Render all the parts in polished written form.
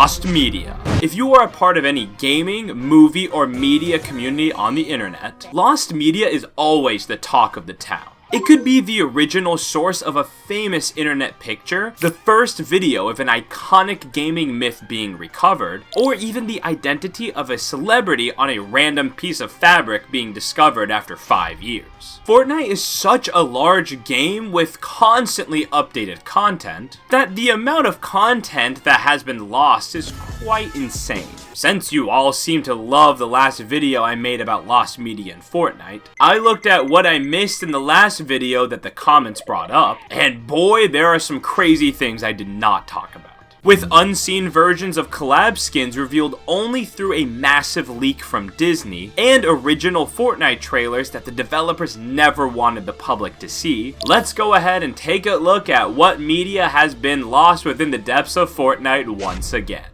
Lost Media. If you are a part of any gaming, movie, or media community on the internet, Lost Media is always the talk of the town. It could be the original source of a famous internet picture, the first video of an iconic gaming myth being recovered, or even the identity of a celebrity on a random piece of fabric being discovered after 5 years. Fortnite is such a large game with constantly updated content that the amount of content that has been lost is quite insane. Since you all seem to love the last video I made about Lost Media in Fortnite, I looked at what I missed in the last video that the comments brought up, and boy, there are some crazy things I did not talk about. With unseen versions of collab skins revealed only through a massive leak from Disney, and original Fortnite trailers that the developers never wanted the public to see, let's go ahead and take a look at what media has been lost within the depths of Fortnite once again.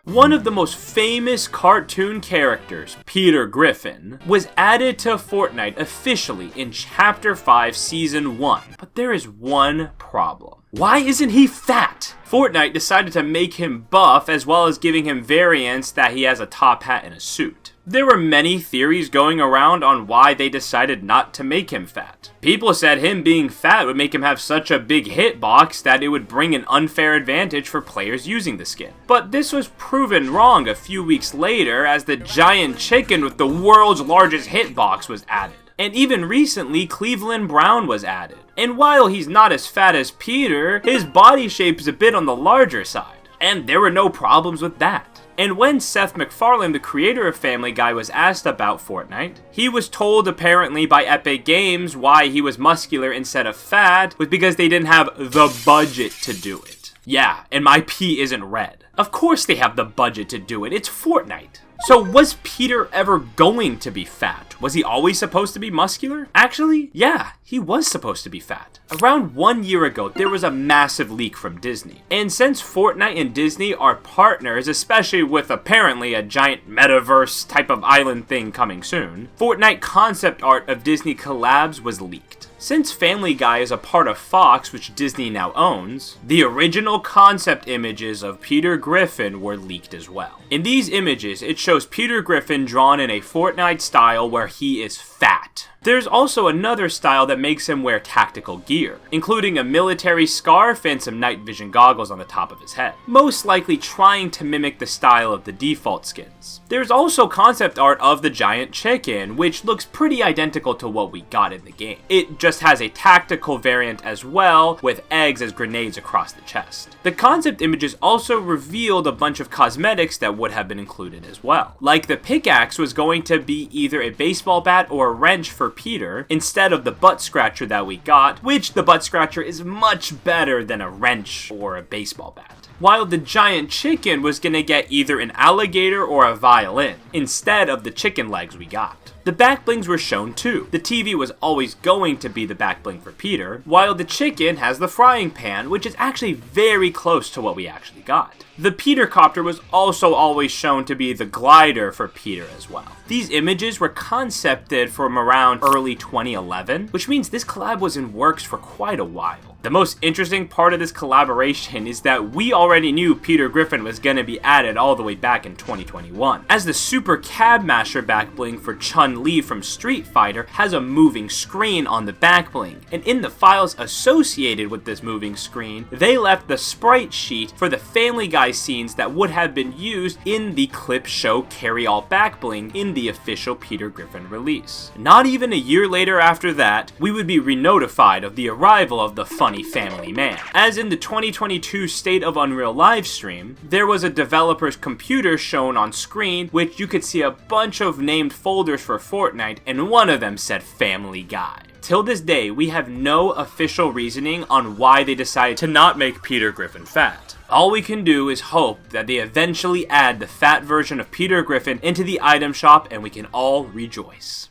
One of the most famous cartoon characters, Peter Griffin, was added to Fortnite officially in Chapter 5 Season 1, but there is one problem. Why isn't he fat? Fortnite decided to make him buff as well as giving him variants that he has a top hat and a suit. There were many theories going around on why they decided not to make him fat. People said him being fat would make him have such a big hitbox that it would bring an unfair advantage for players using the skin. But this was proven wrong a few weeks later as the giant chicken with the world's largest hitbox was added. And even recently, Cleveland Brown was added. And while he's not as fat as Peter, his body shape is a bit on the larger side. And there were no problems with that. And when Seth MacFarlane, the creator of Family Guy, was asked about Fortnite, he was told apparently by Epic Games why he was muscular instead of fat was because they didn't have the budget to do it. Yeah, and my pee isn't red. Of course they have the budget to do it, it's Fortnite. So was Peter ever going to be fat? Was he always supposed to be muscular? Actually, yeah, he was supposed to be fat. Around 1 year ago, there was a massive leak from Disney. And since Fortnite and Disney are partners, especially with apparently a giant metaverse type of island thing coming soon, Fortnite concept art of Disney collabs was leaked. Since Family Guy is a part of Fox, which Disney now owns, the original concept images of Peter Griffin were leaked as well. In these images, it shows Peter Griffin drawn in a Fortnite style where he is fat. There's also another style that makes him wear tactical gear, including a military scarf and some night vision goggles on the top of his head, most likely trying to mimic the style of the default skins. There's also concept art of the giant chicken, which looks pretty identical to what we got in the game. It just has a tactical variant as well, with eggs as grenades across the chest. The concept images also revealed a bunch of cosmetics that would have been included as well. Like the pickaxe was going to be either a baseball bat or a wrench for Peter, instead of the butt scratcher that we got, which the butt scratcher is much better than a wrench or a baseball bat. While the giant chicken was gonna get either an alligator or a violin, instead of the chicken legs we got. The backblings were shown too. The TV was always going to be the backbling for Peter, while the chicken has the frying pan, which is actually very close to what we actually got. The Peter copter was also always shown to be the glider for Peter as well. These images were concepted from around early 2011, which means this collab was in works for quite a while. The most interesting part of this collaboration is that we already knew Peter Griffin was gonna be added all the way back in 2021, as the Super Cab Masher backbling for Chun-Li from Street Fighter has a moving screen on the backbling, and in the files associated with this moving screen, they left the sprite sheet for the Family Guy scenes that would have been used in the clip show Carry All backbling in the official Peter Griffin release. Not even a year later after that, we would be re-notified of the arrival of the funny family man. As in the 2022 State of Unreal livestream, there was a developer's computer shown on screen, which you could see a bunch of named folders for Fortnite, and one of them said Family Guy. Till this day, we have no official reasoning on why they decided to not make Peter Griffin fat. All we can do is hope that they eventually add the fat version of Peter Griffin into the item shop and we can all rejoice.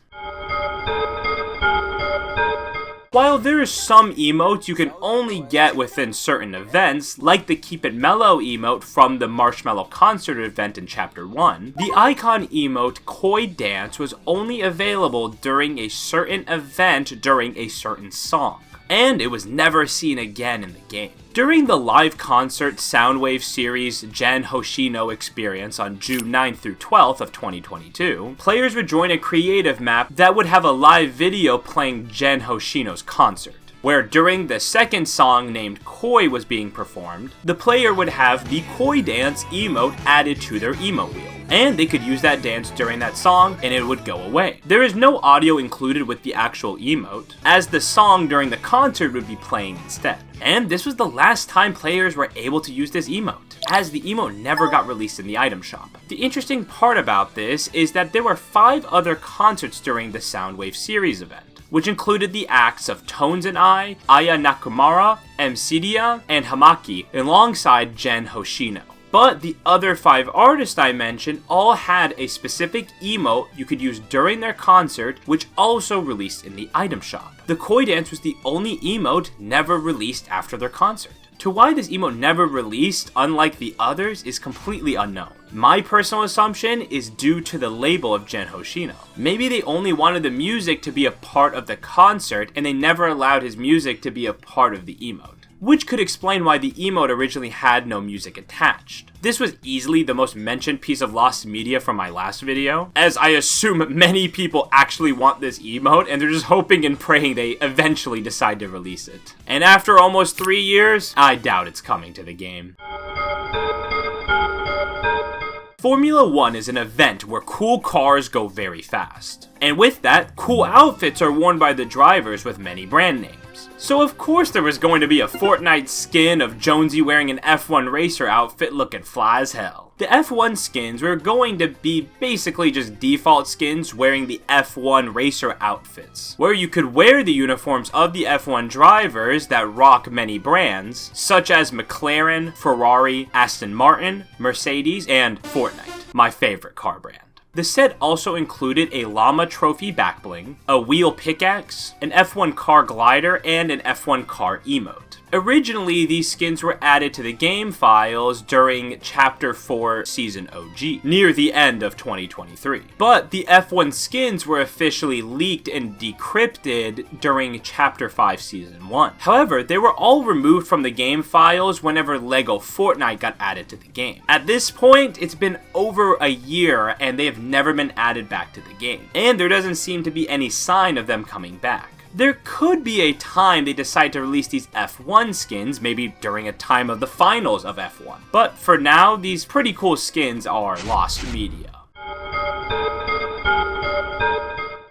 While there are some emotes you can only get within certain events, like the Keep It Mellow emote from the Marshmallow Concert event in Chapter 1, the icon emote Koi Dance was only available during a certain event during a certain song. and it was never seen again in the game. During the live concert Soundwave series Gen Hoshino experience on June 9th through 12th of 2022, players would join a creative map that would have a live video playing Gen Hoshino's concert, where during the second song named Koi was being performed, the player would have the Koi dance emote added to their emote wheel, and they could use that dance during that song and it would go away. There is no audio included with the actual emote, as the song during the concert would be playing instead. And this was the last time players were able to use this emote, as the emote never got released in the item shop. The interesting part about this is that there were 5 other concerts during the Soundwave series event, which included the acts of Tones and I, Aya Nakamura, Mcidia, and Hamaki, alongside Gen Hoshino. But the other 5 artists I mentioned all had a specific emote you could use during their concert, which also released in the item shop. The Koi dance was the only emote never released after their concert. To why this emote never released, unlike the others, is completely unknown. My personal assumption is due to the label of Gen Hoshino. Maybe they only wanted the music to be a part of the concert and they never allowed his music to be a part of the emote, which could explain why the emote originally had no music attached. This was easily the most mentioned piece of lost media from my last video, as I assume many people actually want this emote and they're just hoping and praying they eventually decide to release it. And after almost 3 years, I doubt it's coming to the game. Formula 1 is an event where cool cars go very fast. And with that, cool outfits are worn by the drivers with many brand names. So of course there was going to be a Fortnite skin of Jonesy wearing an F1 racer outfit looking fly as hell. The F1 skins were going to be basically just default skins wearing the F1 racer outfits, where you could wear the uniforms of the F1 drivers that rock many brands, such as McLaren, Ferrari, Aston Martin, Mercedes, and Fortnite, my favorite car brand. The set also included a llama trophy backbling, a wheel pickaxe, an F1 car glider, and an F1 car emote. Originally, these skins were added to the game files during Chapter 4 Season OG, near the end of 2023. But the F1 skins were officially leaked and decrypted during Chapter 5 Season 1. However, they were all removed from the game files whenever LEGO Fortnite got added to the game. At this point, it's been over a year and they have never been added back to the game, and there doesn't seem to be any sign of them coming back. There could be a time they decide to release these F1 skins, maybe during a time of the finals of F1. But for now, these pretty cool skins are lost media.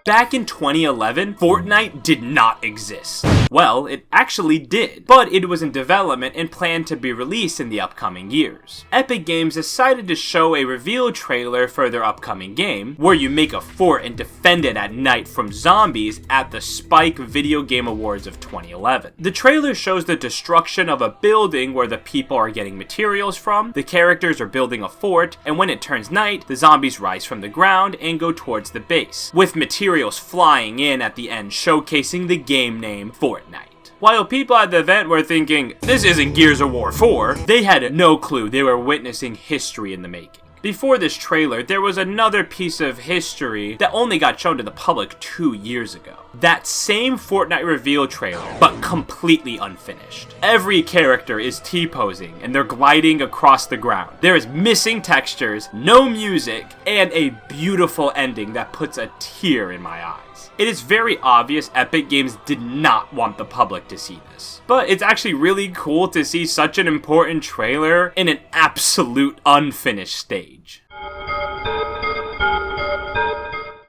Back in 2011, Fortnite did not exist. Well, it actually did, but it was in development and planned to be released in the upcoming years. Epic Games decided to show a reveal trailer for their upcoming game, where you make a fort and defend it at night from zombies at the Spike Video Game Awards of 2011. The trailer shows the destruction of a building where the people are getting materials from, the characters are building a fort, and when it turns night, the zombies rise from the ground and go towards the base, with materials flying in at the end showcasing the game name Fortnite. While people at the event were thinking, this isn't Gears of War 4, they had no clue they were witnessing history in the making. Before this trailer, there was another piece of history that only got shown to the public 2 years ago. That same Fortnite reveal trailer, but completely unfinished. Every character is T-posing and they're gliding across the ground. There is missing textures, no music, and a beautiful ending that puts a tear in my eyes. It is very obvious Epic Games did not want the public to see this. But it's actually really cool to see such an important trailer in an absolute unfinished stage.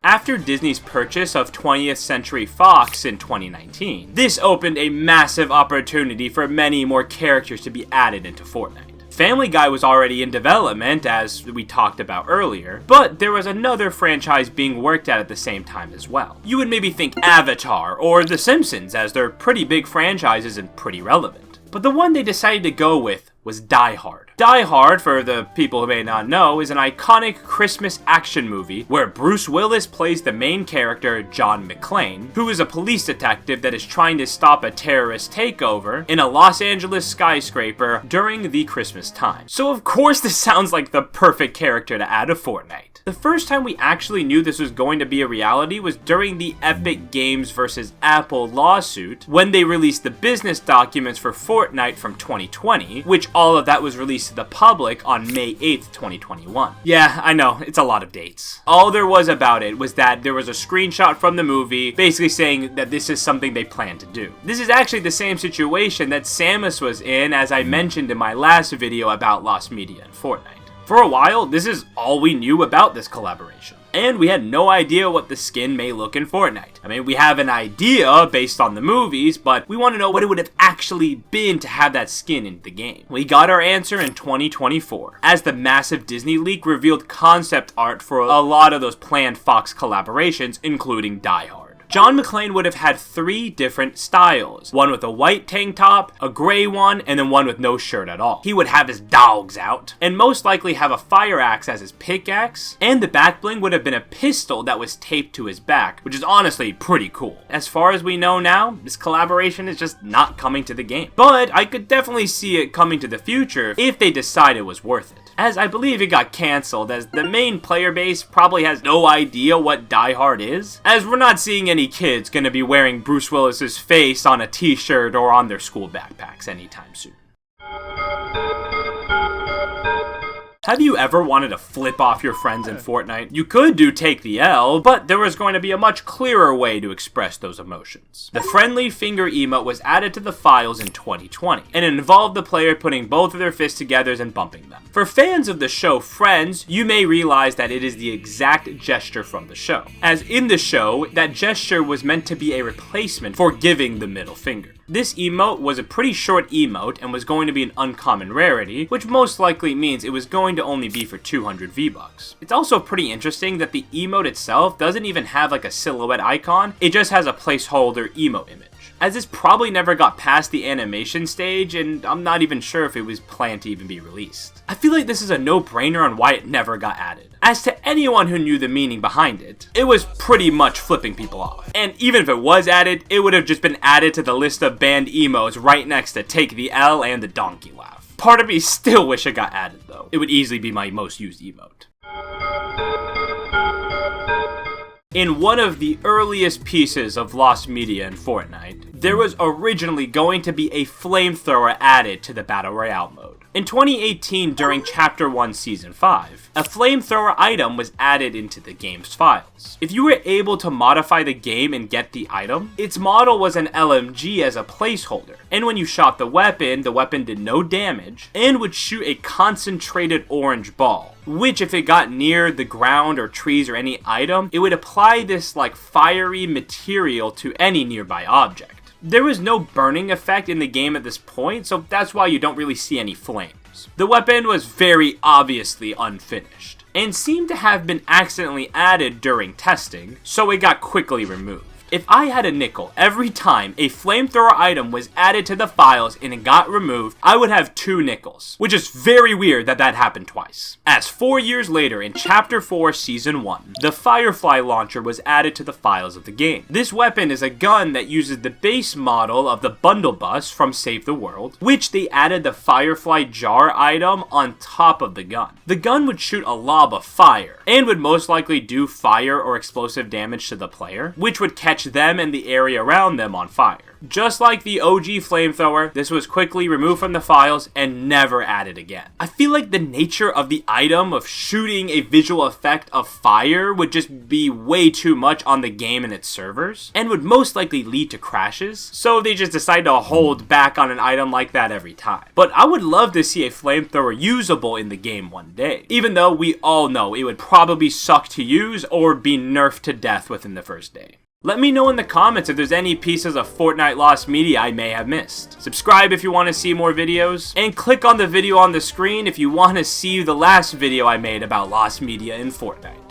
After Disney's purchase of 20th Century Fox in 2019, this opened a massive opportunity for many more characters to be added into Fortnite. Family Guy was already in development, as we talked about earlier, but there was another franchise being worked at the same time as well. You would maybe think Avatar or The Simpsons, as they're pretty big franchises and pretty relevant. But the one they decided to go with was Die Hard. Die Hard, for the people who may not know, is an iconic Christmas action movie where Bruce Willis plays the main character, John McClane, who is a police detective that is trying to stop a terrorist takeover in a Los Angeles skyscraper during the Christmas time. So of course this sounds like the perfect character to add to Fortnite. The first time we actually knew this was going to be a reality was during the Epic Games vs. Apple lawsuit, when they released the business documents for Fortnite from 2020, which all of that was released to the public on May 8th, 2021. Yeah, I know, it's a lot of dates. All there was about it was that there was a screenshot from the movie basically saying that this is something they plan to do. This is actually the same situation that Samus was in, as I mentioned in my last video about Lost Media and Fortnite. For a while, this is all we knew about this collaboration. And we had no idea what the skin may look in Fortnite. I mean, we have an idea based on the movies, but we want to know what it would have actually been to have that skin in the game. We got our answer in 2024, as the massive Disney leak revealed concept art for a lot of those planned Fox collaborations, including Die Hard. John McClane would have had 3 different styles. One with a white tank top, a gray one, and then one with no shirt at all. He would have his dogs out, and most likely have a fire axe as his pickaxe, and the back bling would have been a pistol that was taped to his back, which is honestly pretty cool. As far as we know now, this collaboration is just not coming to the game. But I could definitely see it coming to the future if they decide it was worth it, as I believe it got cancelled, as the main player base probably has no idea what Die Hard is, as we're not seeing any kids gonna be wearing Bruce Willis's face on a t-shirt or on their school backpacks anytime soon. Have you ever wanted to flip off your friends in Fortnite? You could do Take the L, but there was going to be a much clearer way to express those emotions. The friendly finger emote was added to the files in 2020, and it involved the player putting both of their fists together and bumping them. For fans of the show Friends, you may realize that it is the exact gesture from the show, as in the show, that gesture was meant to be a replacement for giving the middle finger. This emote was a pretty short emote and was going to be an uncommon rarity, which most likely means it was going to only be for 200 V-Bucks. It's also pretty interesting that the emote itself doesn't even have like a silhouette icon, it just has a placeholder emote image, as this probably never got past the animation stage, and I'm not even sure if it was planned to even be released. I feel like this is a no-brainer on why it never got added. As to anyone who knew the meaning behind it, it was pretty much flipping people off. And even if it was added, it would have just been added to the list of banned emotes right next to Take the L and the donkey laugh. Part of me still wish it got added though. It would easily be my most used emote. In one of the earliest pieces of Lost Media in Fortnite, there was originally going to be a flamethrower added to the Battle Royale mode. In 2018, during Chapter 1 Season 5, a flamethrower item was added into the game's files. If you were able to modify the game and get the item, its model was an LMG as a placeholder, and when you shot the weapon did no damage, and would shoot a concentrated orange ball, which if it got near the ground or trees or any item, it would apply this like fiery material to any nearby object. There was no burning effect in the game at this point, so that's why you don't really see any flames. The weapon was very obviously unfinished, and seemed to have been accidentally added during testing, so it got quickly removed. If I had a nickel every time a flamethrower item was added to the files and it got removed, I would have 2 nickels, which is very weird that that happened twice. As 4 years later in Chapter 4 Season 1, the Firefly launcher was added to the files of the game. This weapon is a gun that uses the base model of the bundle bus from Save the World, which they added the Firefly jar item on top of the gun. The gun would shoot a lob of fire, and would most likely do fire or explosive damage to the player, which would catch them and the area around them on fire. Just like the OG flamethrower, this was quickly removed from the files and never added again. I feel like the nature of the item of shooting a visual effect of fire would just be way too much on the game and its servers, and would most likely lead to crashes, so they just decided to hold back on an item like that every time. But I would love to see a flamethrower usable in the game one day, even though we all know it would probably suck to use or be nerfed to death within the first day. Let me know in the comments if there's any pieces of Fortnite Lost Media I may have missed. Subscribe if you want to see more videos, and click on the video on the screen if you want to see the last video I made about Lost Media in Fortnite.